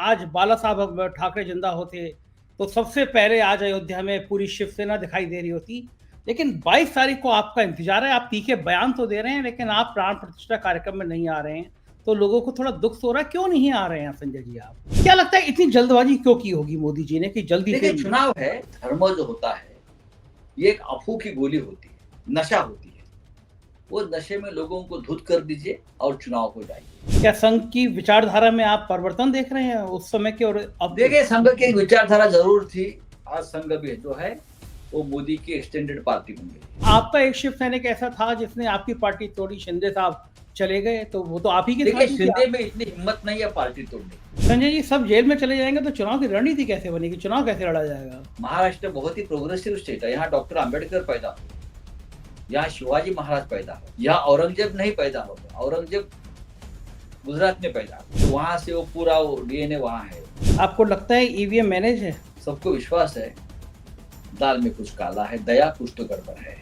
आज बाला साहब ठाकरे जिंदा होते तो सबसे पहले आज अयोध्या में पूरी शिवसेना दिखाई दे रही होती। लेकिन 22 तारीख को आपका इंतजार है, आप तीखे बयान तो दे रहे हैं लेकिन आप प्राण प्रतिष्ठा कार्यक्रम में नहीं आ रहे हैं, तो लोगों को थोड़ा दुख हो रहा है। क्यों नहीं आ रहे हैं संजय जी? आप क्या लगता है इतनी जल्दबाजी क्यों की होगी मोदी जी ने कि जल्दी से? देखिए, चुनाव है, धर्म जो होता है ये एक अफूह की गोली होती है, नशा होती है। वो नशे में लोगों को धुत कर दीजिए और चुनाव हो जाएगी। क्या संघ की विचारधारा में आप परिवर्तन देख रहे हैं उस समय के और अब? देखिए, संघ की विचारधारा जरूर थी। आज संघ भी जो है वो मोदी की एक्सटेंडेड पार्टी बन गई। आपका एक शिव सैनिक ऐसा था जिसने आपकी पार्टी तोड़ी, शिंदे साहब चले गए, तो वो तो आप ही के देखिए, साथ ही शिंदे थे। में इतनी हिम्मत नहीं है पार्टी तोड़ने की। संजय जी सब जेल में चले जाएंगे तो चुनाव की रणनीति कैसे बनेगी? चुनाव कैसे लड़ा जाएगा? महाराष्ट्र बहुत ही प्रोग्रेसिव स्टेट है। यहाँ डॉक्टर आम्बेडकर पैदा हुए, यहाँ शिवाजी महाराज पैदा हुए, यहाँ औरंगजेब नहीं पैदा होगा। औरंगजेब गुजरात में पैदा हुआ, तो वहां से वो पूरा डीएनए वहां है। आपको लगता है ईवीएम मैनेज है? सबको विश्वास है दाल में कुछ काला है, दया कुछ तो गड़बड़ है।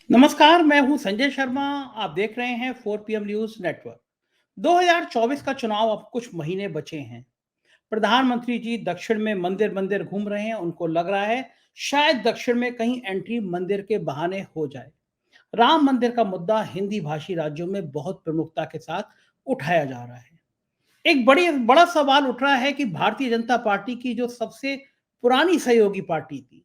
नमस्कार, मैं हूं संजय शर्मा। आप देख रहे हैं 4PM न्यूज नेटवर्क। 2024 का चुनाव अब कुछ महीने बचे हैं। प्रधानमंत्री जी दक्षिण में मंदिर मंदिर घूम रहे हैं। उनको लग रहा है शायद दक्षिण में कहीं एंट्री मंदिर के बहाने हो जाए। राम मंदिर का मुद्दा हिंदी भाषी राज्यों में बहुत प्रमुखता के साथ उठाया जा रहा है। एक बड़ा सवाल उठ रहा है कि भारतीय जनता पार्टी की जो सबसे पुरानी सहयोगी पार्टी थी,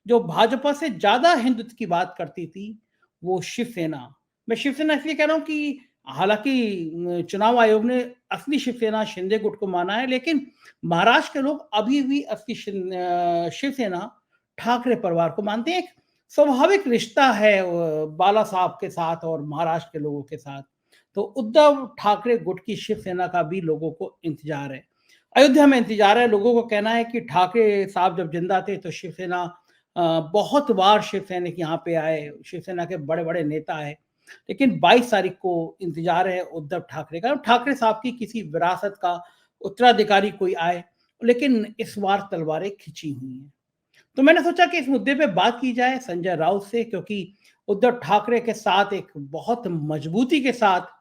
जो भाजपा से ज्यादा हिंदुत्व की बात करती थी, वो शिवसेना। मैं शिवसेना इसलिए कह रहा हूं कि हालांकि चुनाव आयोग ने असली शिवसेना शिंदे गुट को माना है, लेकिन महाराष्ट्र के लोग अभी भी असली शिवसेना ठाकरे परिवार को मानते हैं। एक स्वाभाविक रिश्ता है बाला साहब के साथ और महाराष्ट्र के लोगों के साथ। तो उद्धव ठाकरे गुट की शिवसेना का भी लोगों को इंतजार है। अयोध्या में इंतजार है। लोगों को कहना है कि ठाकरे साहब जब जिंदा थे तो शिवसेना बहुत बार शिवसैनिक यहाँ पे आए, शिवसेना के बड़े बड़े नेता आए, लेकिन 22 तारीख को इंतजार है उद्धव ठाकरे का। ठाकरे साहब की किसी विरासत का उत्तराधिकारी कोई आए, लेकिन इस बार तलवारें खिंची हुई हैं। तो मैंने सोचा कि इस मुद्दे पे बात की जाए संजय राउत से, क्योंकि उद्धव ठाकरे के साथ एक बहुत मजबूती के साथ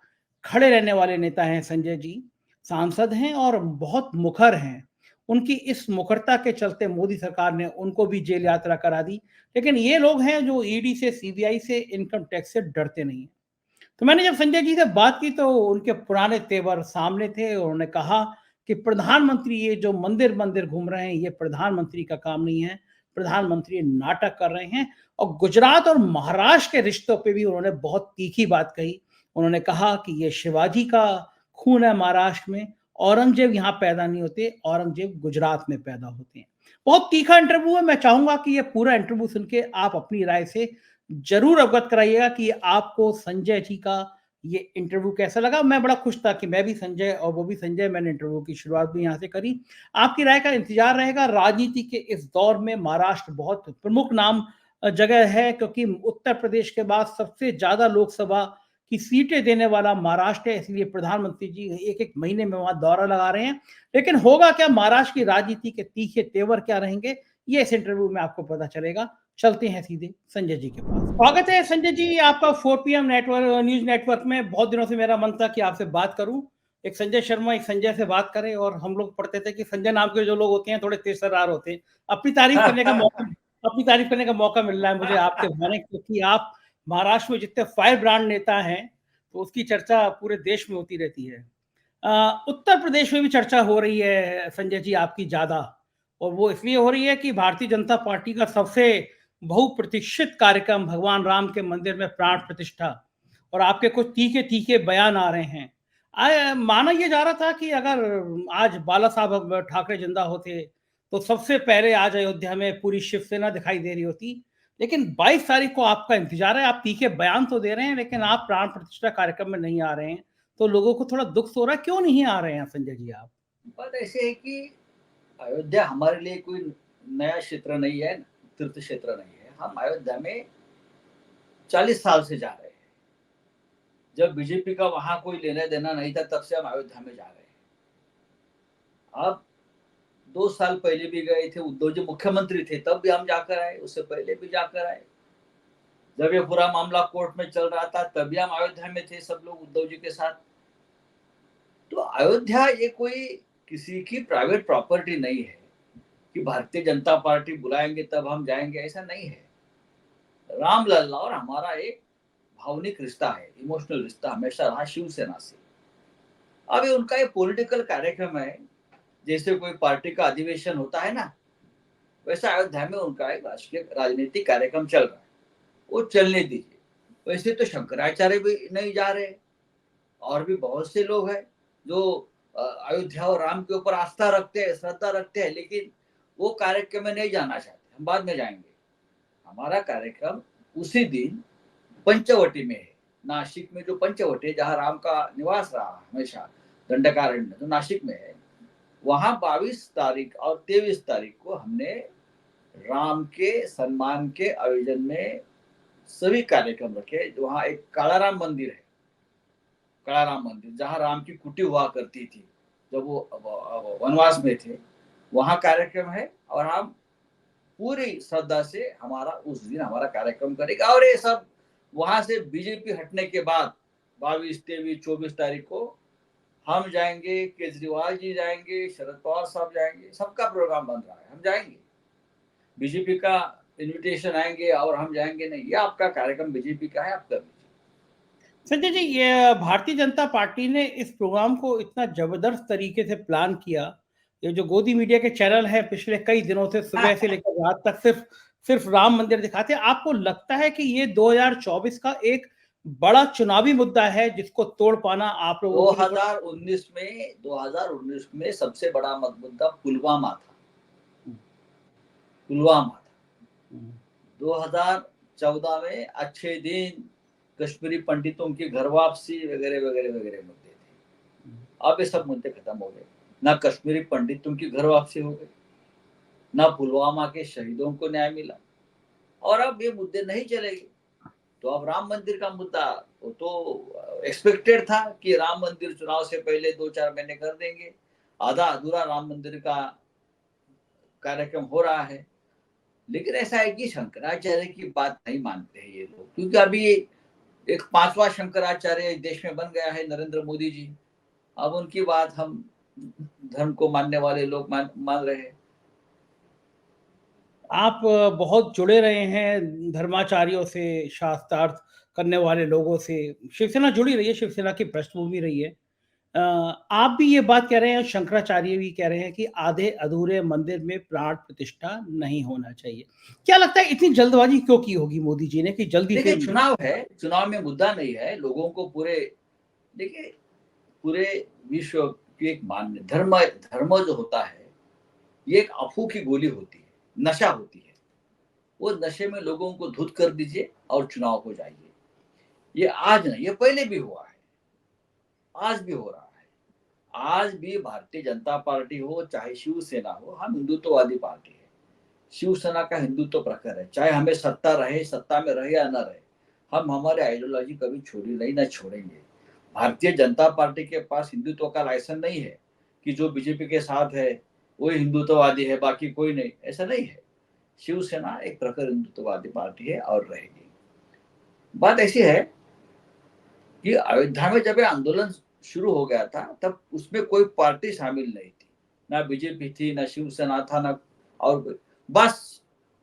खड़े रहने वाले नेता हैं संजय जी। सांसद हैं और बहुत मुखर हैं। उनकी इस मुखरता के चलते मोदी सरकार ने उनको भी जेल यात्रा करा दी। लेकिन ये लोग हैं जो ईडी से, सीबीआई से, इनकम टैक्स से डरते नहीं हैं। तो मैंने जब संजय जी से बात की तो उनके पुराने तेवर सामने थे। उन्होंने कहा कि प्रधानमंत्री ये जो मंदिर मंदिर घूम रहे हैं, ये प्रधानमंत्री का काम नहीं है। प्रधानमंत्री नाटक कर रहे हैं। और गुजरात और महाराष्ट्र के रिश्तों पे भी उन्होंने बहुत तीखी बात कही। उन्होंने कहा कि ये शिवाजी का खून है महाराष्ट्र में, औरंगजेब यहाँ पैदा नहीं होते, औरंगजेब गुजरात में पैदा होते हैं। बहुत तीखा इंटरव्यू है। मैं चाहूंगा कि ये पूरा इंटरव्यू सुन के आप अपनी राय से जरूर अवगत कराइएगा कि आपको संजय जी का ये इंटरव्यू कैसा लगा। मैं बड़ा खुश था कि मैं भी संजय और वो भी संजय, मैंने इंटरव्यू की शुरुआत भी यहाँ से करी। आपकी राय का इंतजार रहेगा। राजनीति के इस दौर में महाराष्ट्र बहुत प्रमुख नाम जगह है, क्योंकि उत्तर प्रदेश के बाद सबसे ज्यादा लोकसभा की सीटें देने वाला महाराष्ट्र है। इसलिए प्रधानमंत्री जी एक एक महीने में वहां दौरा लगा रहे हैं। लेकिन होगा क्या, महाराष्ट्र की राजनीति के तीखे तेवर क्या रहेंगे, ये इस इंटरव्यू में आपको पता चलेगा। चलते हैं सीधे संजय जी के पास। स्वागत है संजय जी आपका 4PM नेटवर्क न्यूज नेटवर्क में। बहुत दिनों से मेरा मन था कि आपसे बात करूं। एक संजय शर्मा एक संजय से बात करें। और हम लोग पढ़ते थे कि संजय नाम के जो लोग होते हैं थोड़े तेज तर्रार होते हैं। अपनी तारीफ करने का मौका अपनी तारीफ करने का मौका मिल रहा है मुझे आपके बारे, क्योंकि आप महाराष्ट्र में जितने फायर ब्रांड नेता हैं तो उसकी चर्चा पूरे देश में होती रहती है। उत्तर प्रदेश में भी चर्चा हो रही है संजय जी आपकी ज्यादा। और वो इसलिए हो रही है कि भारतीय जनता पार्टी का सबसे बहुप्रतीक्षित कार्यक्रम भगवान राम के मंदिर में प्राण प्रतिष्ठा, और आपके कुछ तीखे तीखे बयान आ रहे हैं। माना यह जा रहा था कि अगर आज बाला साहब ठाकरे जिंदा होते तो सबसे पहले आज अयोध्या में पूरी शिवसेना दिखाई दे रही होती। लेकिन 22 तारीख को आपका इंतजार है। आप तीखे बयान तो दे रहे हैं लेकिन आप प्राण प्रतिष्ठा कार्यक्रम में नहीं आ रहे हैं, तो लोगों को थोड़ा दुख हो रहा है। क्यों नहीं आ रहे हैं संजय जी आप? बात ऐसे है कि अयोध्या हमारे लिए कोई नया क्षेत्र नहीं है, तीर्थ क्षेत्र नहीं है। हम अयोध्या में 40 साल से जा रहे हैं। जब बीजेपी का वहां कोई लेना देना नहीं था तब से हम अयोध्या में जा रहे हैं। अब 2 साल पहले भी गए थे, उद्धव जी मुख्यमंत्री थे तब भी हम जाकर आए, उससे पहले भी जाकर आए। जब ये पूरा मामला कोर्ट में चल रहा था तब भी हम अयोध्या में थे, सब लोग उद्धव जी के साथ। तो अयोध्या ये कोई किसी की प्राइवेट प्रॉपर्टी नहीं है कि भारतीय जनता पार्टी बुलाएंगे तब हम जाएंगे, ऐसा नहीं है। रामलला और हमारा एक भावनिक रिश्ता है, इमोशनल रिश्ता हमेशा रहा शिवसेना से। अब ये उनका एक पॉलिटिकल कार्यक्रम है, जैसे कोई पार्टी का अधिवेशन होता है ना, वैसा अयोध्या में उनका एक राष्ट्रीय राजनीतिक कार्यक्रम चल रहा है, वो चलने दीजिए। वैसे तो शंकराचार्य भी नहीं जा रहे, और भी बहुत से लोग हैं जो अयोध्या और राम के ऊपर आस्था रखते हैं, श्रद्धा रखते हैं, लेकिन वो कार्यक्रम में नहीं जाना चाहते। हम बाद में जाएंगे। हमारा कार्यक्रम उसी दिन पंचवटी में है, नासिक में जो पंचवटी जहाँ राम का निवास रहा हमेशा, दंडकारण्य जो नासिक में है, वहां 22 तारीख और 23 तारीख को हमने राम के सम्मान के आयोजन में सभी कार्यक्रम रखे। वहां एक कालाराम मंदिर है, कालाराम मंदिर जहाँ राम की कुटी हुआ करती थी जब वो वनवास में थे, वहां कार्यक्रम है। और हम पूरी श्रद्धा से हमारा उस दिन हमारा कार्यक्रम करेगा। और ये सब वहां से बीजेपी हटने के बाद 22, 23, 24 तारीख को हम जाएंगे, केजरीवाल जी जाएंगे, शरद पवार साहब जाएंगे, सबका प्रोग्राम बन रहा है, हम जाएंगे। बीजेपी का इनविटेशन आएंगे और हम जाएंगे नहीं, ये आपका कार्यक्रम बीजेपी का है, आप कर लीजिए। संजय जी, ये भारतीय जनता पार्टी ने इस प्रोग्राम को इतना जबरदस्त तरीके से प्लान किया। ये जो गोदी मीडिया के चैनल है पिछले कई दिनों से सुबह से लेकर रात तक सिर्फ सिर्फ राम मंदिर दिखाते हैं। आपको लगता है कि ये 2024 का एक बड़ा चुनावी मुद्दा है जिसको तोड़ पाना आप लोगों के लिए 2019 में सबसे बड़ा मुद्दा पुलवामा था। पुलवामा था 2014 में अच्छे दिन, कश्मीरी पंडितों की घर वापसी वगैरह वगैरह वगैरह मुद्दे थे। अब ये सब मुद्दे खत्म हो गए। ना कश्मीरी पंडितों की घर वापसी हो गई, ना पुलवामा के शहीदों को न्याय मिला, और अब ये मुद्दे नहीं चलेंगे। तो अब राम मंदिर का मुद्दा, वो तो एक्सपेक्टेड था कि राम मंदिर चुनाव से पहले 2-4 महीने कर देंगे। आधा अधूरा राम मंदिर का कार्यक्रम हो रहा है। लेकिन ऐसा है कि शंकराचार्य की बात नहीं मानते हैं ये लोग, क्योंकि अभी एक 5वां शंकराचार्य देश में बन गया है, नरेंद्र मोदी जी। अब उनकी बात हम धर्म को मानने वाले लोग मान रहे हैं। आप बहुत जुड़े रहे हैं धर्माचार्यों से, शास्त्रार्थ करने वाले लोगों से। शिवसेना जुड़ी रही है, शिवसेना की पृष्ठभूमि रही है। आप भी ये बात कह रहे हैं, शंकराचार्य भी कह रहे हैं कि आधे अधूरे मंदिर में प्राण प्रतिष्ठा नहीं होना चाहिए। क्या लगता है इतनी जल्दबाजी क्यों की होगी मोदी जी ने कि जल्दी से? देखिए, चुनाव है, चुनाव में मुद्दा नहीं है। लोगों को पूरे, देखिए, पूरे विश्व की एक मान्य धर्म जो होता है, ये एक अफूह की गोली होती है, नशा होती है। वो नशे में लोगों को धुत कर दीजिए और चुनाव हो जाइए। ये आज नहीं, ये पहले भी हुआ है, आज भी हो रहा है। आज भी भारतीय जनता पार्टी हो चाहे शिवसेना हो, हम हिंदुत्ववादी पार्टी है। शिवसेना का हिंदुत्व प्रखर है, चाहे हमें सत्ता रहे, सत्ता में रहे या न रहे, हम हमारे आइडियोलॉजी कभी छोड़ी नहीं, न छोड़ेंगे। भारतीय जनता पार्टी के पास हिंदुत्व का लाइसेंस नहीं है कि जो बीजेपी के साथ है वही हिंदुत्ववादी है, बाकी कोई नहीं, ऐसा नहीं है। शिवसेना एक प्रखर हिंदुत्ववादी पार्टी है और रहेगी। बात ऐसी है कि अयोध्या में जब ये आंदोलन शुरू हो गया था, तब उसमें कोई पार्टी शामिल नहीं थी, ना बीजेपी थी, ना शिवसेना था, ना और कोई। बस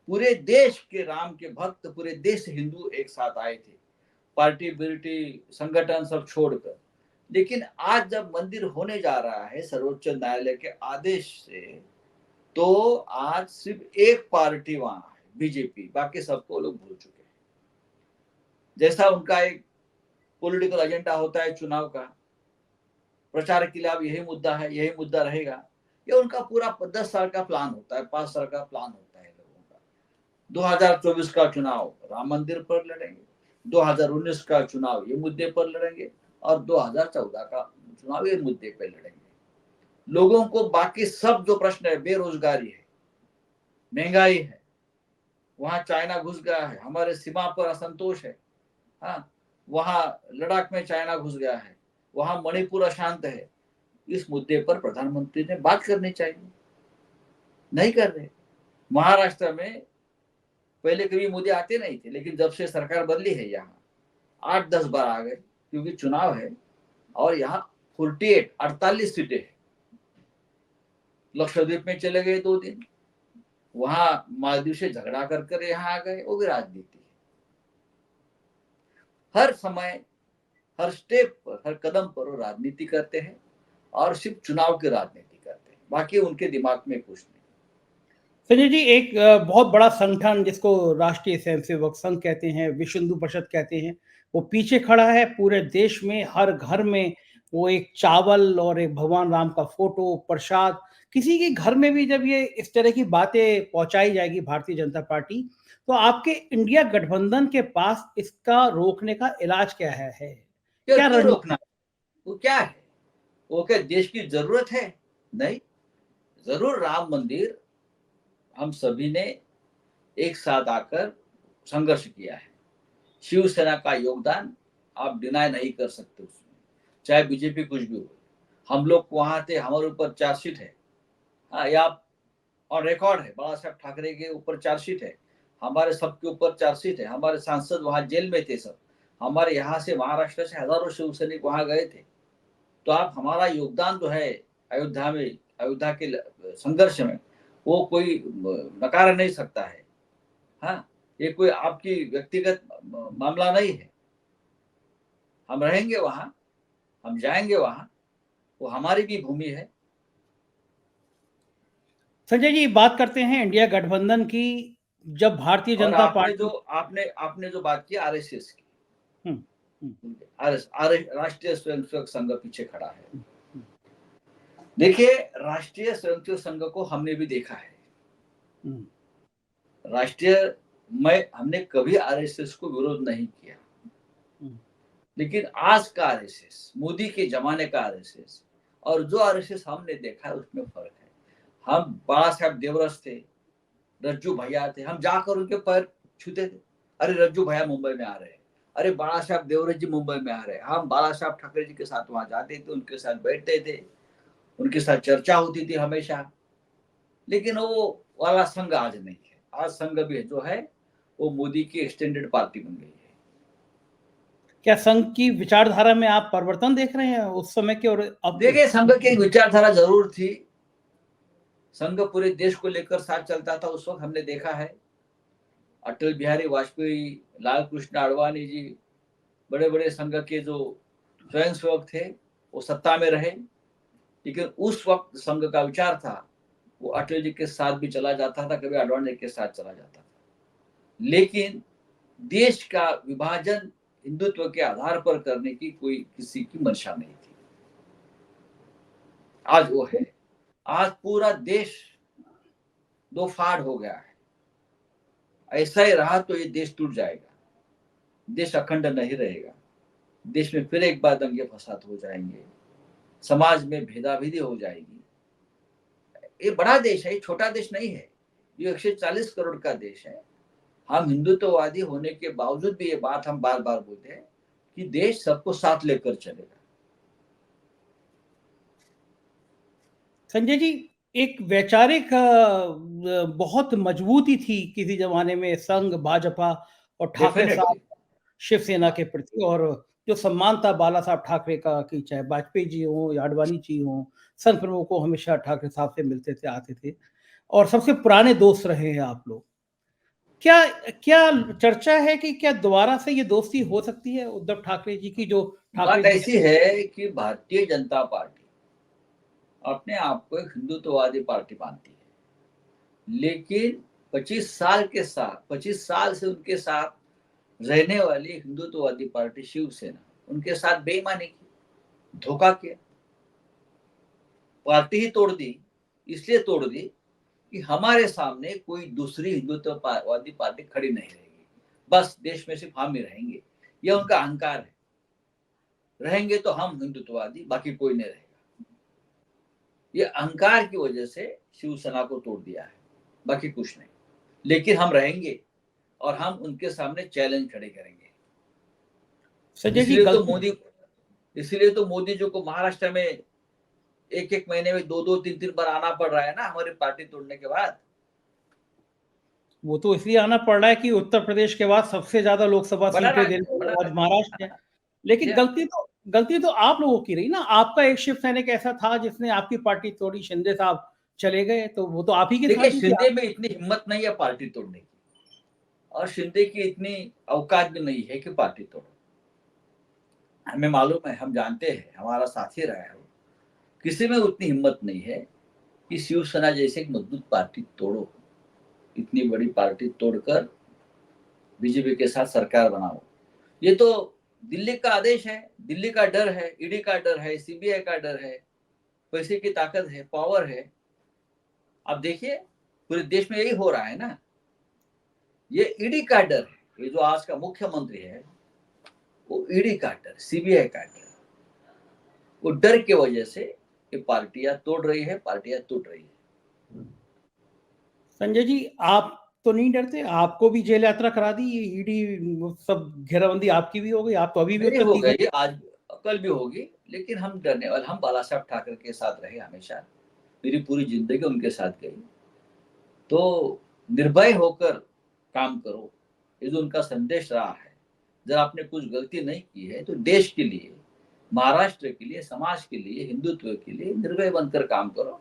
पूरे देश के राम के भक्त, पूरे देश हिंदू एक साथ आए थे, पार्टी बिल्टी संगठन सब छोड़कर। लेकिन आज जब मंदिर होने जा रहा है सर्वोच्च न्यायालय के आदेश से, तो आज सिर्फ एक पार्टी वहां है, बीजेपी, बाकी सबको लोग भूल चुके हैं। जैसा उनका एक पॉलिटिकल एजेंडा होता है चुनाव का, प्रचार के लिए अब यही मुद्दा है, यही मुद्दा रहेगा, ये उनका पूरा 10 साल का प्लान होता है, 5 साल का प्लान होता है लोगों का। 2024 का चुनाव राम मंदिर पर लड़ेंगे, 2019 का चुनाव ये मुद्दे पर लड़ेंगे, और 2014 का चुनाव ये मुद्दे पर लड़ेंगे। लोगों को बाकी सब जो प्रश्न है, बेरोजगारी है, महंगाई है, वहां चाइना घुस गया है, हमारे सीमा पर असंतोष है, हाँ, वहां लद्दाख में चाइना घुस गया है, वहां मणिपुर अशांत है, इस मुद्दे पर प्रधानमंत्री ने बात करनी चाहिए, नहीं कर रहे। महाराष्ट्र में पहले कभी मोदी आते नहीं थे, लेकिन जब से सरकार बदली है यहाँ 8-10 बार आ गए, क्योंकि चुनाव है और यहाँ 48 सीटें हैं। लक्षद्वीप में चले गए 2 दिन, वहां मालदीव से झगड़ा कर यहाँ आ गए, वो भी राजनीति है। हर समय, हर स्टेप पर, हर कदम पर वो राजनीति करते हैं और सिर्फ चुनाव की राजनीति करते हैं, बाकी उनके दिमाग में कुछ नहीं। संजय जी, एक बहुत बड़ा संगठन जिसको राष्ट्रीय स्वयंसेवक संघ कहते हैं, विश्व हिंदू परिषद कहते हैं, वो पीछे खड़ा है। पूरे देश में हर घर में वो एक चावल और एक भगवान राम का फोटो, प्रसाद, किसी के घर में भी जब ये इस तरह की बातें पहुंचाई जाएगी भारतीय जनता पार्टी, तो आपके इंडिया गठबंधन के पास इसका रोकने का इलाज क्या है? क्या क्यों रणनीति? रोकना? वो क्या है? वो क्या देश की जरूरत है? नहीं, जरूर राम मंदिर हम सभी ने एक साथ आकर संघर्ष किया है। शिवसेना का योगदान आप डिनाई नहीं कर सकते उसमें, चाहे बीजेपी कुछ भी हो। हम लोग वहां थे, हमारे ऊपर चार्जशीट है, हाँ, या और रिकॉर्ड है, बाला साहब ठाकरे के ऊपर चार्जशीट है, हमारे सबके ऊपर चार्जशीट है। हमारे सांसद वहां जेल में थे सब, हमारे यहाँ से महाराष्ट्र से हजारों शिव सैनिक वहां गए थे। तो आप हमारा योगदान जो है अयोध्या में, अयोध्या के संघर्ष में, वो कोई नकार नहीं सकता है। हाँ, ये कोई आपकी व्यक्तिगत मामला नहीं है। हम रहेंगे वहां, हम जाएंगे वहां, वो हमारी भी भूमि है। संजय जी, बात करते हैं इंडिया गठबंधन की। जब भारतीय और जनता पार्टी आपने जो बात की आरएसएस की, हम्म, हम्म, राष्ट्रीय स्वयंसेवक संघ पीछे खड़ा है। हम्म, देखिए, राष्ट्रीय स्वयंसेवक संघ को हमने भी देखा है। राष्ट्रीय में हमने कभी आरएसएस को विरोध नहीं किया, लेकिन आज का आरएसएस, मोदी के जमाने का आरएसएस और जो आरएसएस हमने देखा है उसमें फर्क है। हम बाला साहब देवरस थे, रज्जू भैया थे, हम जाकर उनके पैर छूते थे। अरे रज्जू भैया मुंबई में आ रहे हैं, अरे बाला साहब देवरस जी मुंबई में आ रहे हैं। हम बाला साहब ठाकरे जी के साथ वहां जाते थे, उनके साथ बैठते थे, उनके साथ चर्चा होती थी हमेशा। लेकिन वो वाला संघ आज नहीं है। आज संघ भी जो है वो मोदी की एक्सटेंडेड पार्टी बन गई है। क्या संघ की विचारधारा में आप परिवर्तन देख रहे हैं उस समय के और अब के? देखिए, संघ की विचारधारा जरूर थी। संघ पूरे देश को लेकर साथ चलता था। उस वक्त हमने देखा है अटल बिहारी वाजपेयी, लाल कृष्ण आडवाणी जी, बड़े बड़े संघ के जो स्वयंसेवक थे वो सत्ता में रहे, लेकिन उस वक्त संघ का विचार था वो अटल जी के साथ भी चला जाता था, कभी आडवाणी जी के साथ चला जाता था। लेकिन देश का विभाजन हिंदुत्व के आधार पर करने की कोई किसी की मंशा नहीं थी। आज वो है। आज पूरा देश दो फाड़ हो गया है। ऐसा ही रहा तो ये देश टूट जाएगा, देश अखंड नहीं रहेगा। देश में फिर एक बार दंगे फसाद हो जाएंगे, समाज में भेदाभेदी हो जाएगी। ये बड़ा देश है, ये छोटा देश नहीं है। ये 140 करोड़ का देश है। हम हिंदुत्ववादी होने के बावजूद भी ये बात हम बार बार बोलते हैं कि देश सबको साथ लेकर चलेगा। संजय जी, एक वैचारिक बहुत मजबूती थी किसी जमाने में संघ, भाजपा और ठाकरे साहब डेफिनेटली। शिवसेना के प्रति, और जो सम्मान था बाला साहब ठाकरे का, कि चाहे वाजपेयी जी हों या आडवाणी जी हों, संघ प्रमुखों हमेशा ठाकरे साहब से मिलते थे, आते थे, और सबसे पुराने दोस्त रहे हैं आप लोग। क्या क्या चर्चा है कि क्या दोबारा से ये दोस्ती हो सकती है उद्धव ठाकरे जी की, जो ठाकरे बात जी ऐसी है कि भारतीय जनता पार्टी अपने आप को एक हिंदुत्ववादी पार्टी मानती है, लेकिन 25 साल से उनके साथ रहने वाली हिंदुत्ववादी पार्टी शिवसेना उनके साथ बेईमानी की, धोखा किया, पार्टी ही तोड़ दी। इसलिए तोड़ दी कि हमारे सामने कोई दूसरी हिंदुत्ववादी पार्टी खड़ी नहीं रहेगी, बस देश में सिर्फ हम ही रहेंगे। यह उनका अहंकार है। रहेंगे तो हम हिंदुत्ववादी, बाकी कोई नहीं रहेगा। ये अहंकार की वजह से शिवसेना को तोड़ दिया है, बाकी कुछ नहीं। लेकिन हम रहेंगे और हम उनके सामने चैलेंज खड़े करेंगे। संजय जी, इसलिए तो मोदी जी को महाराष्ट्र में एक महीने में 2-3 बार आना पड़ रहा है ना, हमारी पार्टी तोड़ने के बाद। वो तो इसलिए आना पड़ रहा है कि उत्तर प्रदेश के बाद सबसे ज्यादा लोकसभा बड़ा सीटें राज्य देने है, बड़ा वाला राज्य राज्य। महाराष्ट्र है। लेकिन या गलती तो आप लोगों की रही ना, आपका एक शिवसैनिक ऐसा था जिसने आपकी पार्टी तोड़ी, शिंदे साहब चले गए, तो वो तो आप ही की देखिए, था शिंदे में इतनी हिम्मत नहीं है पार्टी तोड़ने की, और शिंदे की इतनी औकात भी नहीं है कि पार्टी तोड़ो। हमें मालूम है, हम जानते हैं, हमारा साथी रहा है वो, किसी में उतनी हिम्मत नहीं है कि शिवसेना जैसे एक मजबूत पार्टी तोड़ो, इतनी बड़ी पार्टी तोड़कर बीजेपी के साथ सरकार बनाओ। ये तो दिल्ली का आदेश है, दिल्ली का डर है, ईडी का डर है, सीबीआई का डर है, पैसे की ताकत है, पावर है। अब देखिए, पूरे देश में यही हो रहा है ना। ये ईडी का डर है, ये जो आज का मुख्यमंत्री है वो ईडी का डर, सीबीआई का डर, वो डर की वजह से ये पार्टियां तोड़ रही है, पार्टियां टूट रही है। संजय जी, आप तो नहीं डरते? आपको भी जेल यात्रा करा दी, ईडी सब घेराबंदी आपकी भी हो गई, आप तो अभी भी मेरी उत्तर हो दिखे। गई, आज कल भी होगी, लेकिन हम डरने वाले, हम बाला साहब ठाकरे के साथ रहे हमेशा, मेरी पूरी जिंदगी उनके साथ गई। तो निर्भय होकर काम करो, ये जो उनका संदेश रहा है। जब आपने कुछ गलती नहीं की है तो देश के लिए, महाराष्ट्र के लिए, समाज के लिए, हिंदुत्व के लिए निर्भय बनकर काम करो।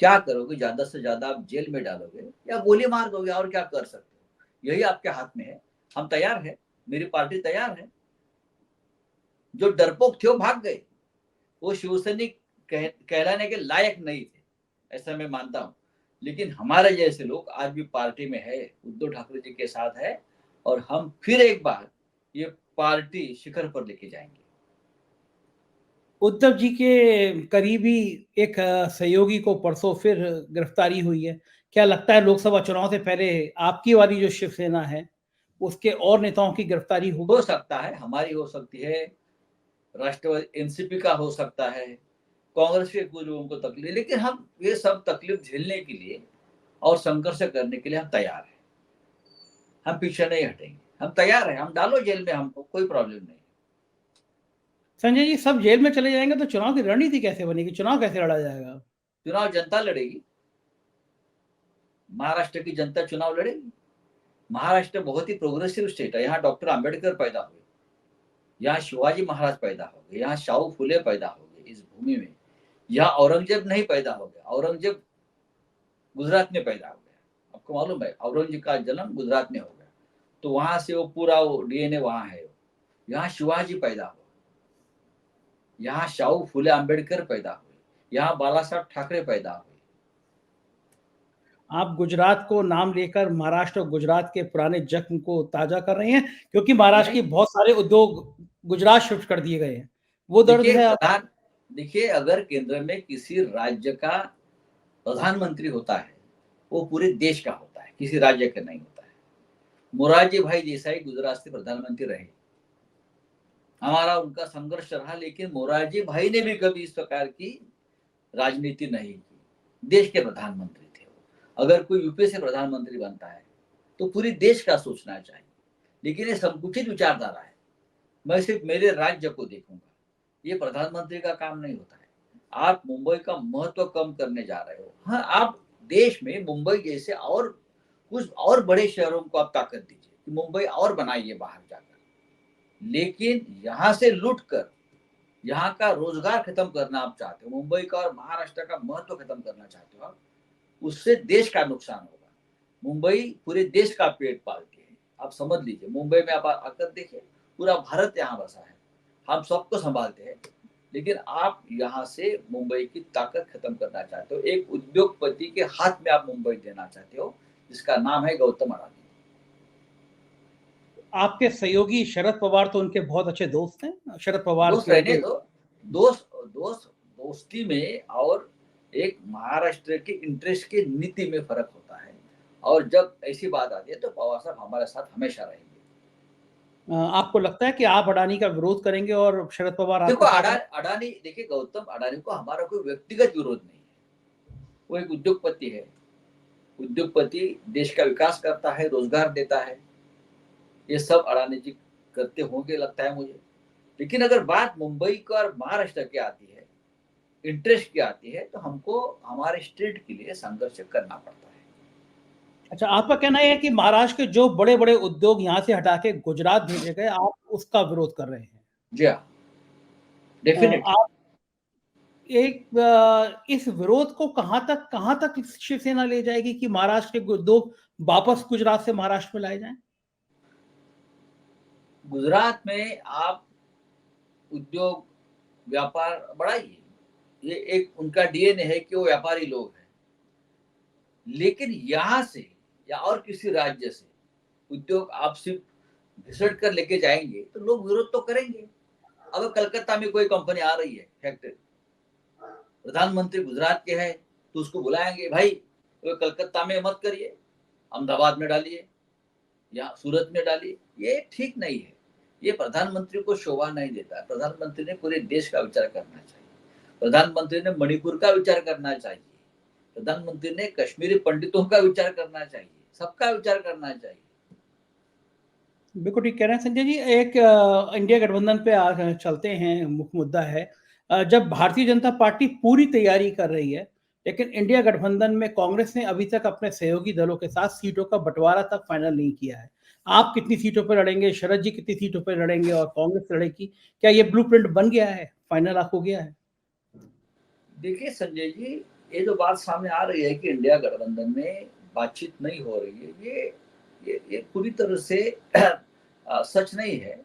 क्या करोगे? ज्यादा से ज्यादा आप जेल में डालोगे या गोली मार दोगे, और क्या कर सकते हो? यही आपके हाथ में है। हम तैयार है, मेरी पार्टी तैयार है। जो डरपोक थे वो भाग गए, वो शिवसैनिक कहलाने के लायक नहीं थे, ऐसा मैं मानता हूं। लेकिन हमारे जैसे लोग आज भी पार्टी में है, उद्धव ठाकरे जी के साथ है, और हम फिर एक बार ये पार्टी शिखर पर लेके जाएंगे। उद्धव जी के करीबी एक सहयोगी को परसों फिर गिरफ्तारी हुई है। क्या लगता है लोकसभा चुनाव से पहले आपकी वाली जो शिवसेना है उसके और नेताओं की गिरफ्तारी हो होगी? सकता है, हमारी हो सकती है, राष्ट्रवादी एनसीपी का हो सकता है, कांग्रेस के कुछ लोगों को तकलीफ, लेकिन हम ये सब तकलीफ झेलने के लिए और संघर्ष करने के लिए हम तैयार हैं। हम पीछे नहीं हटेंगे, हम तैयार हैं, हम डालो जेल में, हमको कोई प्रॉब्लम नहीं। संजय जी, सब जेल में चले जाएंगे तो चुनाव की रणनीति कैसे बनेगी? चुनाव कैसे लड़ा जाएगा? चुनाव जनता लड़ेगी, महाराष्ट्र की जनता चुनाव लड़ेगी। महाराष्ट्र बहुत ही प्रोग्रेसिव स्टेट है, यहाँ डॉक्टर आंबेडकर पैदा हुए, यहाँ शिवाजी महाराज पैदा हो गए, यहाँ शाहू फुले पैदा हो गए इस भूमि में। यहाँ औरंगजेब नहीं पैदा हो गया, औरंगजेब गुजरात में पैदा हो गया। आपको मालूम है, औरंगजेब का जन्म गुजरात में हो गया, तो वहां से वो पूरा वो डीएनए वहां है। यहाँ शिवाजी पैदा हुआ, यहाँ शाहू फुले आंबेडकर पैदा हुए, यहाँ बाला साहब ठाकरे पैदा हुए। आप गुजरात को नाम लेकर महाराष्ट्र और गुजरात के पुराने जख्म को ताजा कर रहे हैं, क्योंकि महाराष्ट्र के नहीं, बहुत सारे उद्योग गुजरात शिफ्ट कर दिए गए हैं। वो दर्द देखिए है आप। प्रधान, देखिए अगर केंद्र में किसी राज्य का प्रधानमंत्री होता है, वो पूरे देश का होता है, किसी राज्य का नहीं होता है। मोरारजी भाई देसाई गुजरात से प्रधानमंत्री रहे, हमारा उनका संघर्ष रहा, लेकिन मोरारजी भाई ने भी कभी इस प्रकार की राजनीति नहीं की, देश के प्रधानमंत्री थे वो। अगर कोई यूपी से प्रधानमंत्री बनता है तो पूरी देश का सोचना चाहिए, लेकिन ये संकुचित विचारधारा है, मैं सिर्फ मेरे राज्य को देखूंगा, ये प्रधानमंत्री का काम नहीं होता है। आप मुंबई का महत्व कम करने जा रहे हो। हाँ, आप देश में मुंबई जैसे और कुछ और बड़े शहरों को आप ताकत दीजिए कि मुंबई और बनाइए बाहर जाकर, लेकिन यहाँ से लूट कर यहाँ का रोजगार खत्म करना आप चाहते हो, मुंबई का और महाराष्ट्र का महत्व खत्म करना चाहते हो आप, उससे देश का नुकसान होगा। मुंबई पूरे देश का पेट पालती है, आप समझ लीजिए। मुंबई में आप आकर देखिए, पूरा भारत यहाँ बसा है, हम सबको संभालते हैं, लेकिन आप यहाँ से मुंबई की ताकत खत्म करना चाहते हो। एक उद्योगपति के हाथ में आप मुंबई देना चाहते हो, जिसका नाम है गौतम अडानी। आपके सहयोगी शरद पवार तो उनके बहुत अच्छे दोस्त हैं, शरद पवार दोस्त के रहने उनके। दो, दोस्त दोस्त दोस्ती में और एक महाराष्ट्र के इंटरेस्ट की नीति में फर्क होता है, और जब ऐसी बात आती है तो पवार साहब हमारे साथ हमेशा रहेंगे। आपको लगता है कि आप अडानी का विरोध करेंगे और शरद पवार देखो आपके साथ हैं? अडानी, देखिए गौतम अडानी को हमारा कोई व्यक्तिगत विरोध नहीं है, वो एक उद्योगपति है। उद्योगपति देश का विकास करता है, रोजगार देता है, ये सब अडानी जी करते होंगे लगता है मुझे। लेकिन अगर बात मुंबई का और महाराष्ट्र की आती है, इंटरेस्ट की आती है, तो हमको हमारे स्टेट के लिए संघर्ष करना पड़ता है। अच्छा, आपका कहना है कि महाराष्ट्र के जो बड़े बड़े उद्योग यहाँ से हटा के गुजरात भेजे गए, आप उसका विरोध कर रहे हैं? जी हाँ। डेफिनेटली। आप इस विरोध को कहां तक शिवसेना ले जाएगी कि महाराष्ट्र के दो वापस गुजरात से महाराष्ट्र में लाए जाएं? गुजरात में आप उद्योग व्यापार बढ़ाइए, ये एक उनका डीएनए है कि वो व्यापारी लोग हैं। लेकिन यहाँ से या और किसी राज्य से उद्योग आप सिर्फ घिसट कर लेके जाएंगे तो लोग विरोध तो करेंगे। अगर कलकत्ता में कोई कंपनी आ रही है फैक्ट्री, प्रधानमंत्री गुजरात के है तो उसको बुलाएंगे, भाई तो कलकत्ता में मत करिए, अहमदाबाद में डालिए या सूरत में डालिए। ये ठीक नहीं है, ये प्रधानमंत्री को शोभा नहीं देता। प्रधानमंत्री ने पूरे देश का विचार करना चाहिए, प्रधानमंत्री ने मणिपुर का विचार करना चाहिए, प्रधानमंत्री ने कश्मीरी पंडितों का विचार करना चाहिए, सबका विचार करना चाहिए। बिल्कुल ठीक कह रहे हैं संजय जी। एक इंडिया गठबंधन पे चलते हैं, मुख्य मुद्दा है जब भारतीय जनता पार्टी पूरी तैयारी कर रही है, लेकिन इंडिया गठबंधन में कांग्रेस ने अभी तक अपने सहयोगी दलों के साथ सीटों का बंटवारा तक फाइनल नहीं किया है। आप कितनी सीटों पर लड़ेंगे, शरद जी कितनी सीटों पर लड़ेंगे और कांग्रेस लड़ेगी? क्या ये ब्लूप्रिंट बन गया है, फाइनल आप हो गया है? देखिए संजय जी, ये जो बात सामने आ रही है कि इंडिया गठबंधन में बातचीत नहीं हो रही है, ये पूरी तरह से सच नहीं है।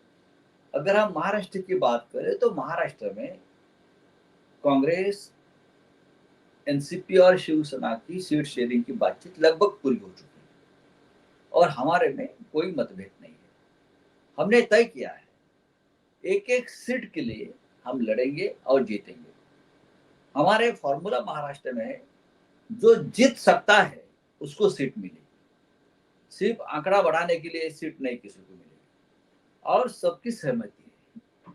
अगर हम महाराष्ट्र की बात करें तो महाराष्ट्र में कांग्रेस, एनसीपी और शिवसेना की सीट शेयरिंग की बातचीत लगभग पूरी हो चुकी है और हमारे में कोई मतभेद नहीं है। हमने तय किया है एक एक सीट के लिए हम लड़ेंगे और जीतेंगे। हमारे फॉर्मूला महाराष्ट्र में है, जो जीत सकता है उसको सीट मिलेगी, सिर्फ आंकड़ा बढ़ाने के लिए सीट नहीं किसी को मिलेगी और सबकी सहमति है।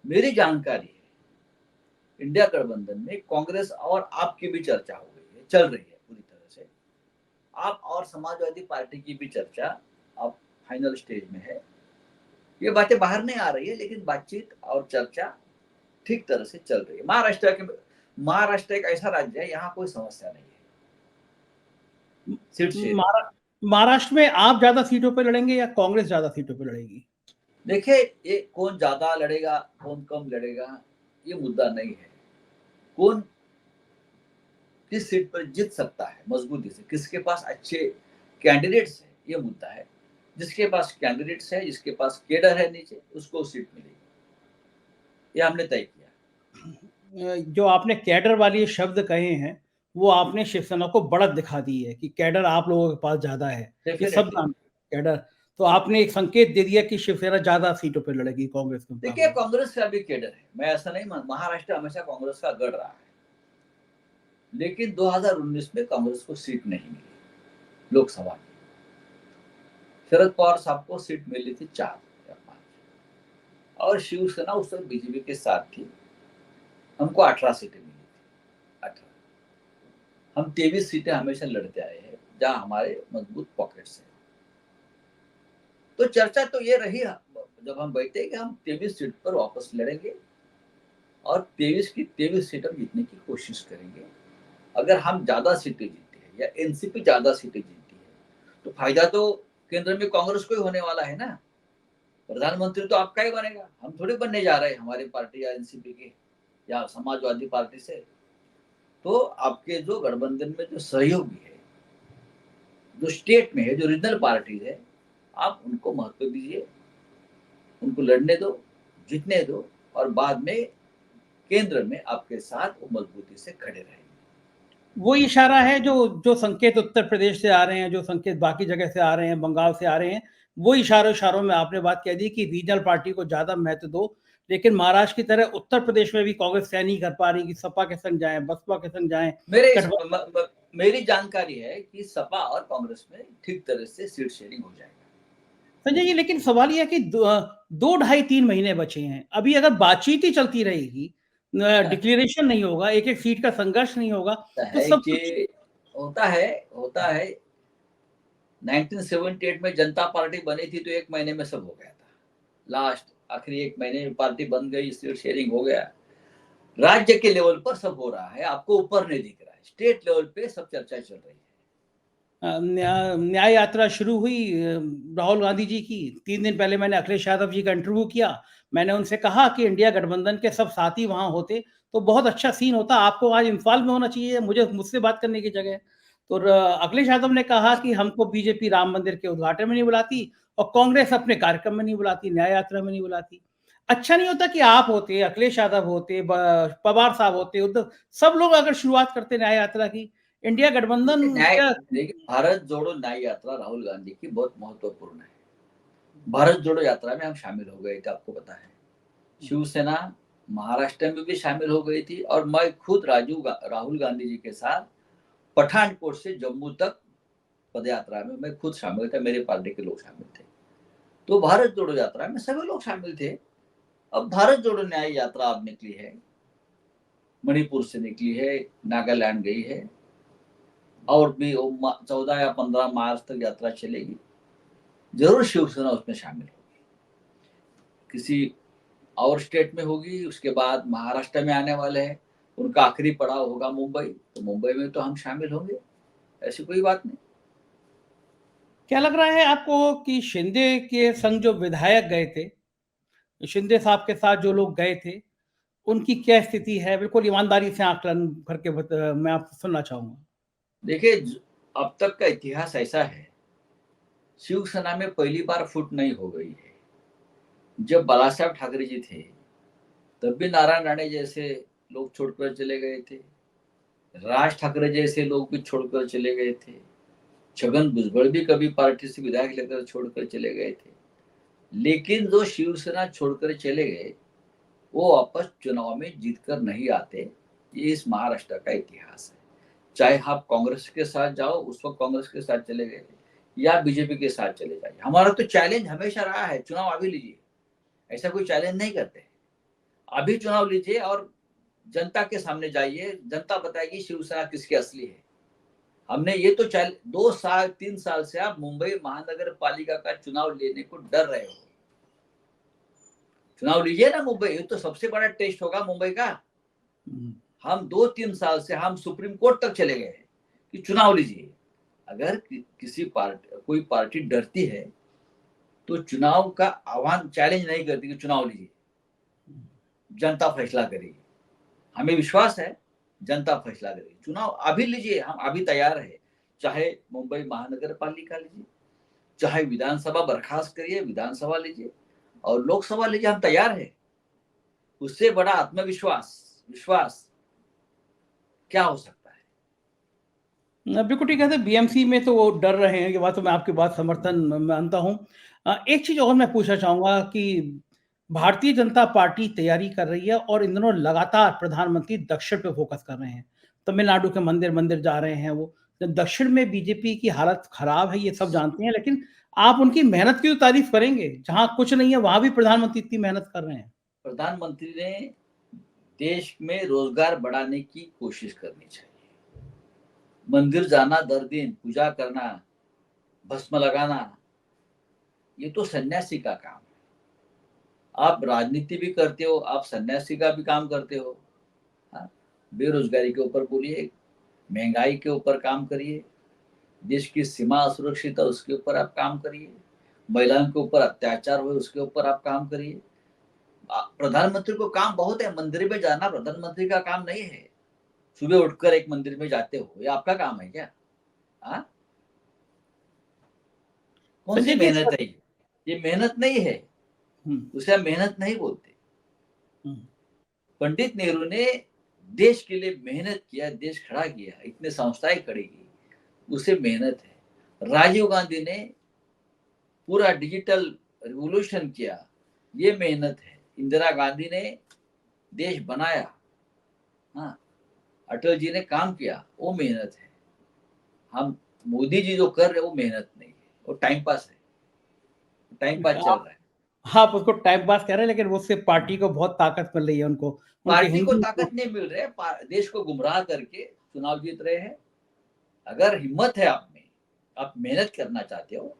मेरी जानकारी है इंडिया गठबंधन में कांग्रेस और आपकी भी चर्चा हो गई है, चल रही है पूरी तरह से। आप और समाजवादी पार्टी की भी चर्चा अब फाइनल स्टेज में है। ये बातें बाहर नहीं आ रही है, लेकिन बातचीत और चर्चा ठीक तरह से चल रही है। महाराष्ट्र एक ऐसा राज्य है, यहाँ कोई समस्या नहीं है सीट शेयरिंग। महाराष्ट्र में आप ज्यादा सीटों पर लड़ेंगे या कांग्रेस ज्यादा सीटों पर लड़ेगी? देखिए, ये कौन ज्यादा लड़ेगा कौन कम लड़ेगा ये मुद्दा नहीं है। कौन किस सीट पर जीत सकता है मजबूती से, किसके पास अच्छे कैंडिडेट्स है, ये मुद्दा है। जिसके पास कैंडिडेट्स है, जिसके पास केडर है नीचे, उसको सीट मिलेगी, ये हमने तय किया। जो आपने कैडर वाली शब्द कहे हैं, वो आपने शिवसेना को बढ़त दिखा दी है कि कैडर आप लोगों के पास ज्यादा है। ये सब नाम कैडर, तो आपने एक संकेत दे दिया कि शिवसेना ज्यादा सीटों पर लड़ेगी कांग्रेस के। देखिए, कांग्रेस का भी कैडर है, मैं ऐसा नहीं मान, महाराष्ट्र हमेशा कांग्रेस का गढ़ रहा है, लेकिन 2019 में कांग्रेस को सीट नहीं मिली लोकसभा की। शरद पवार साहब को सीट मिली थी 4 या 5 और शिवसेना उस समय बीजेपी के साथ थी, हमको 18 सीटें मिली थी। 18 हम 23 सीटें हमेशा लड़ते आए हैं जहां हमारे मजबूत पॉकेट्स हैं। तो चर्चा तो ये रही जब हम बैठे कि हम 23 सीट पर वापस लड़ेंगे और 23 की 23 सीटें जीतने की कोशिश करेंगे। अगर हम ज्यादा सीटें जीतते हैं या एनसीपी ज्यादा सीटें जीतती है तो फायदा तो केंद्र में कांग्रेस को ही होने वाला है ना। प्रधानमंत्री तो आपका ही बनेगा, हम थोड़ी बनने जा रहे हैं हमारी पार्टी या एनसीपी के या समाजवादी पार्टी से। तो आपके जो गठबंधन में जो सहयोगी है, जो स्टेट में है, जो रीजनल पार्टी है, आप उनको महत्व दीजिए, उनको लड़ने दो, जीतने दो और बाद में केंद्र में आपके साथ वो मजबूती से खड़े रहेंगे। वो इशारा है जो जो संकेत उत्तर प्रदेश से आ रहे हैं, जो संकेत बाकी जगह से आ रहे हैं, बंगाल से आ रहे हैं, वो इशारों में आपने बात कह दी कि रीजनल पार्टी को ज्यादा महत्व दो। लेकिन महाराष्ट्र की तरह उत्तर प्रदेश में भी कांग्रेस तय नहीं कर पा रही कि सपा के संग जाए, बसपा के संग जाए। मेरी जानकारी है कि सपा और कांग्रेस में ठीक तरह से सीट शेयरिंग हो जाएगा। संजय जी, लेकिन सवाल यह है कि 2-2.5-3 महीने बचे हैं। अभी अगर बातचीत ही चलती रहेगी, डिक्लेरेशन नहीं होगा, एक-एक सीट का संघर्ष नहीं होगा, तो सब कुछ होता है। 1978 में जनता पार्टी बनी थी तो 1 महीने में सब हो गया था। लास्ट आखिरी 1 महीने में पार्टी बन गई, सीट शेयरिंग हो गया। राज्य के लेवल पर सब हो रहा है, आपको ऊपर नहीं दिख रहा है। स्टेट लेवल पे सब चर्चा चल रही है। न्याय यात्रा शुरू हुई राहुल गांधी जी की। 3 दिन पहले मैंने अखिलेश यादव जी का इंटरव्यू किया। मैंने उनसे कहा कि इंडिया गठबंधन के सब साथी वहां होते तो बहुत अच्छा सीन होता। आपको आज इम्फाल में होना चाहिए, मुझसे बात करने की जगह। तो अखिलेश यादव ने कहा कि हमको बीजेपी राम मंदिर के उद्घाटन में नहीं बुलाती और कांग्रेस अपने कार्यक्रम में नहीं बुलाती, न्याय यात्रा में नहीं बुलाती। अच्छा नहीं होता कि आप होते, अखिलेश यादव होते, पवार साहब होते, उद्धव, सब लोग अगर शुरुआत करते न्याय यात्रा की, इंडिया गठबंधन न्याय, क्या। देखिए, भारत जोड़ो न्याय यात्रा राहुल गांधी की बहुत महत्वपूर्ण है। भारत जोड़ो यात्रा में हम शामिल हो गए थे, आपको पता है। शिवसेना महाराष्ट्र में भी शामिल हो गई थी और मैं खुद राहुल गांधी जी के साथ पठानकोट से जम्मू तक पदयात्रा में मैं खुद शामिल था, मेरे पार्टी के लोग शामिल थे। तो भारत जोड़ो यात्रा में सभी लोग शामिल थे। अब भारत जोड़ो न्याय यात्रा अब निकली है, मणिपुर से निकली है, नागालैंड गई है और भी 14 या 15 मार्च तक यात्रा चलेगी। जरूर शिवसेना उसमें शामिल होगी, किसी और स्टेट में होगी, उसके बाद महाराष्ट्र में आने वाले हैं, उनका आखिरी पड़ाव होगा मुंबई, तो मुंबई में तो हम शामिल होंगे, ऐसी कोई बात नहीं। क्या लग रहा है आपको कि शिंदे के संग जो विधायक गए थे, शिंदे साहब के साथ जो लोग गए थे, उनकी क्या स्थिति है? बिल्कुल ईमानदारी से आकलन करके मैं आपसे सुनना चाहूंगा। देखिए, अब तक का इतिहास ऐसा है, शिवसेना में पहली बार फुट नहीं हो गई है। जब बाला साहब ठाकरे जी थे तब भी नारायण राणे जैसे लोग छोड़कर चले गए थे, राज ठाकरे जैसे लोग भी छोड़कर चले गए थे, छगन भुजबल भी कभी पार्टी से विधायक लेकर छोड़कर चले गए थे। लेकिन जो शिवसेना छोड़कर चले गए वो वापस चुनाव में जीतकर नहीं आते। ये इस महाराष्ट्र का इतिहास है। चाहे आप कांग्रेस के साथ जाओ, उस वक्त कांग्रेस के साथ चले गए या बीजेपी के साथ चले जाइए, हमारा तो चैलेंज हमेशा रहा है चुनाव अभी लीजिए, ऐसा कोई चैलेंज नहीं करते। अभी चुनाव लीजिए और जनता के सामने जाइए, जनता बताएगी शिवसेना किसकी असली है। हमने ये तो 2 साल 3 साल से आप मुंबई महानगर पालिका का चुनाव लेने को डर रहे हो। चुनाव लीजिए ना मुंबई, ये तो सबसे बड़ा टेस्ट होगा मुंबई का। हम 2-3 साल से हम सुप्रीम कोर्ट तक चले गए हैं कि चुनाव लीजिए। अगर किसी पार्टी कोई पार्टी डरती है तो चुनाव का आह्वान चैलेंज नहीं करती कि चुनाव लीजिए, जनता फैसला करेगी। हमें विश्वास है जनता फैसला करेगी। चुनाव अभी लीजिए, हम अभी तैयार है। चाहे मुंबई महानगर पालिका लीजिए, चाहे विधानसभा बर्खास्त करिए, विधानसभा लीजिए और लोकसभा लीजिए, हम तैयार है। उससे बड़ा आत्मविश्वास विश्वास क्या हो सकता है। बिल्कुल ठीक है। बीएमसी में तो वो डर रहे हैं, ये बात तो मैं आपकी बात समर्थन मानता हूँ। एक चीज और मैं पूछना चाहूंगा कि भारतीय जनता पार्टी तैयारी कर रही है और इन दिनों लगातार प्रधानमंत्री दक्षिण पे फोकस कर रहे हैं। तमिलनाडु के मंदिर मंदिर जा रहे हैं वो। दक्षिण में बीजेपी की हालत खराब है, ये सब जानते हैं, लेकिन आप उनकी मेहनत की तो तारीफ करेंगे। जहां कुछ नहीं है वहां भी प्रधानमंत्री इतनी मेहनत कर रहे हैं। प्रधानमंत्री ने देश में रोजगार बढ़ाने की कोशिश करनी चाहिए। मंदिर जाना, दर दिन पूजा करना, भस्म लगाना, ये तो सन्यासी का काम है। आप राजनीति भी करते हो, आप सन्यासी का भी काम करते हो। हाँ? बेरोजगारी के ऊपर बोलिए, महंगाई के ऊपर काम करिए, देश की सीमा असुरक्षित है उसके ऊपर आप काम करिए, महिलाओं के ऊपर अत्याचार हुए उसके ऊपर आप काम करिए। प्रधानमंत्री को काम बहुत है। मंदिर में जाना प्रधानमंत्री का काम नहीं है। सुबह उठकर एक मंदिर में जाते हो, ये आपका काम है क्या? हाँ, कौन सी संजय जी मेहनत है ये मेहनत नहीं है, उसे हम मेहनत नहीं बोलते। पंडित नेहरू ने देश के लिए मेहनत किया, देश खड़ा किया, इतने संस्थाएं खड़ी की, उसे मेहनत है। राजीव गांधी ने पूरा डिजिटल रिवोल्यूशन किया, ये मेहनत है। इंदिरा गांधी ने देश बनाया, हाँ, अटल जी ने काम किया, वो मेहनत है। हम मोदी जी जो कर रहे वो मेहनत नहीं है, वो टाइम पास है, टाइम पास चल रहा है। आप उसको टाइम पास कह रहे हैं, लेकिन उससे पार्टी को बहुत ताकत मिल रही है उनको। उनके पार्टी को हिंदू ताकत नहीं मिल रहे, देश को गुमराह करके चुनाव जीत रहे हैं। अगर हिम्मत है आप में, आप मेहनत करना चाहते हो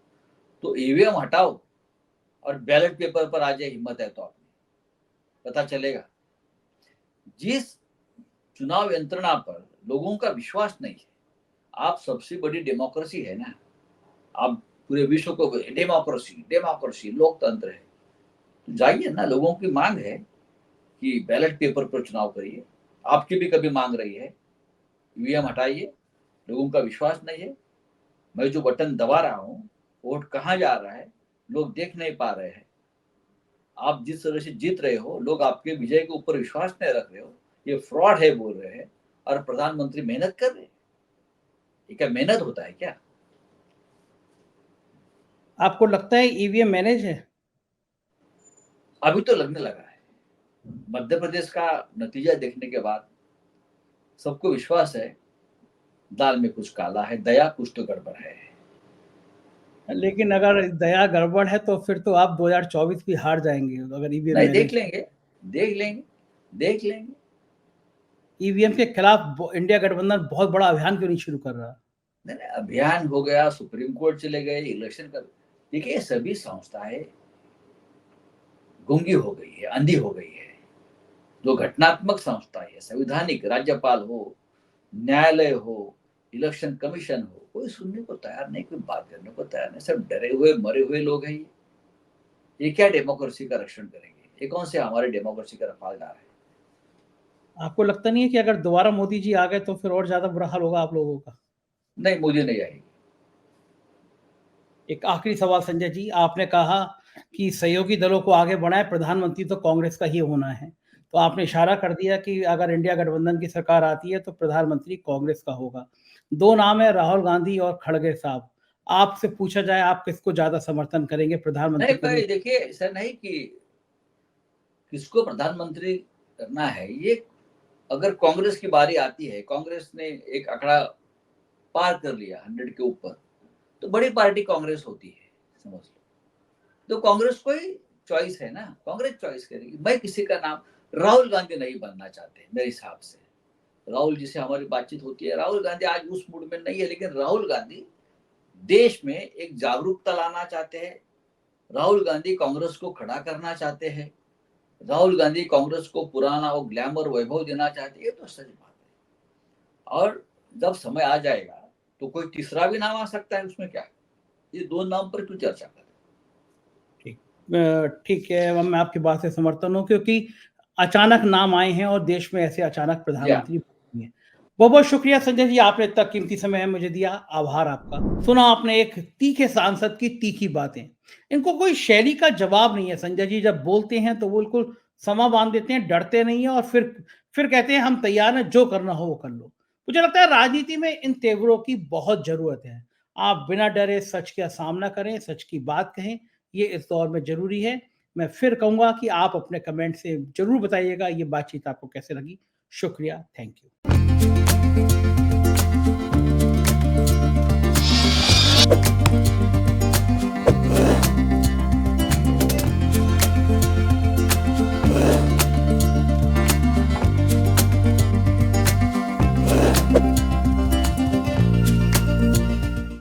तो ईवीएम हटाओ और बैलेट पेपर पर आ जाए। हिम्मत है तो आप में पता चलेगा। जिस चुनाव यंत्रणा पर लोगों का विश्वास नहीं है, आप सबसे बड़ी डेमोक्रेसी है ना, आप पूरे विश्व को डेमोक्रेसी डेमोक्रेसी लोकतंत्र है, तो जाइए ना, लोगों की मांग है कि बैलेट पेपर पर चुनाव करिए। आपकी भी कभी मांग रही है, ईवीएम हटाइए, लोगों का विश्वास नहीं है, मैं जो बटन दबा रहा हूँ वोट कहाँ जा रहा है लोग देख नहीं पा रहे हैं। आप जिस तरह से जीत रहे हो, लोग आपके विजय के ऊपर विश्वास नहीं रख रहे हो, ये फ्रॉड है बोल रहे हैं, और प्रधानमंत्री मेहनत कर रहे हैं। ये क्या मेहनत होता है क्या? आपको लगता है ईवीएम मैनेज है? अभी तो लगने लगा है। मध्य प्रदेश का नतीजा देखने के बाद सबको विश्वास है दाल में कुछ काला है, दया कुछ तो गड़बड़ है। लेकिन अगर दया गड़बड़ है तो फिर तो आप 2024 भी हार जाएंगे अगर ईवीएम नहीं, मैनेज। देख लेंगे, देख लेंगे, देख लेंगे। ईवीएम के खिलाफ इंडिया गठबंधन बहुत बड़ा अभियान क्यों नहीं शुरू कर रहा? नहीं नहीं, अभियान हो गया, सुप्रीम कोर्ट चले गए, इलेक्शन कर, देखिए सभी संस्थाएं गूंगी हो गई है, अंधी हो गई है। जो घटनात्मक संस्था है, संवैधानिक, राज्यपाल हो, न्यायालय हो, इलेक्शन कमीशन हो, कोई सुनने को तैयार नहीं, कोई बात करने को तैयार नहीं, सब डरे हुए मरे हुए लोग हैं। ये क्या डेमोक्रेसी का रक्षण करेंगे? ये कौन से हमारे डेमोक्रेसी का रफालदार है? आपको लगता नहीं है कि अगर दोबारा मोदी जी आ गए तो फिर और ज्यादा बुरा हाल होगा आप लोगों का? नहीं, मोदी नहीं आएगी। एक आखिरी सवाल संजय जी, आपने कहा कि सहयोगी दलों को आगे बढ़ाएं, प्रधानमंत्री तो कांग्रेस का ही होना है, तो आपने इशारा कर दिया कि अगर इंडिया गठबंधन की सरकार आती है तो प्रधानमंत्री कांग्रेस का होगा। दो नाम है, राहुल गांधी और खड़गे साहब। आपसे पूछा जाए आप किसको ज्यादा समर्थन करेंगे प्रधानमंत्री नहीं के भाई, रूप? देखिए ऐसा नहीं कि किसको प्रधानमंत्री करना है, ये अगर कांग्रेस की बारी आती है, कांग्रेस ने एक आंकड़ा पार कर लिया 100 के ऊपर, तो बड़ी पार्टी कांग्रेस होती है, समझ लो। तो कांग्रेस को ही चॉइस है ना, कांग्रेस चॉइस करेगी। मैं किसी का नाम, राहुल गांधी नहीं बनना चाहते मेरे हिसाब से। राहुल जी से हमारी बातचीत होती है, राहुल गांधी आज उस मूड में नहीं है, लेकिन राहुल गांधी देश में एक जागरूकता लाना चाहते हैं। राहुल गांधी कांग्रेस को खड़ा करना चाहते हैं। राहुल गांधी कांग्रेस को पुराना वो ग्लैमर वैभव देना चाहते हैं, ये तो सच बात है। और जब समय आ जाएगा तो कोई तीसरा भी नाम आ सकता है, उसमें क्या? ये दो नाम पर क्यों चर्चा करें? ठीक है, मैं आपकी बात से समर्थन हूँ क्योंकि अचानक नाम आए हैं और देश में ऐसे अचानक प्रधानमंत्री बने हैं। बहुत बहुत शुक्रिया संजय जी, आपने इतना कीमती समय मुझे दिया, आभार आपका। सुना आपने एक तीखे सांसद की तीखी बातें। इनको कोई शैली का जवाब नहीं है संजय जी, जब बोलते हैं तो बिल्कुल समा बांध देते हैं, डरते नहीं है और फिर कहते हैं हम तैयार हैं, जो करना हो वो कर लो। मुझे लगता है राजनीति में इन तेवरों की बहुत जरूरत है। आप बिना डरे सच का सामना करें, सच की बात कहें, ये इस दौर में ज़रूरी है। मैं फिर कहूँगा कि आप अपने कमेंट से ज़रूर बताइएगा ये बातचीत आपको कैसे लगी। शुक्रिया, थैंक यू।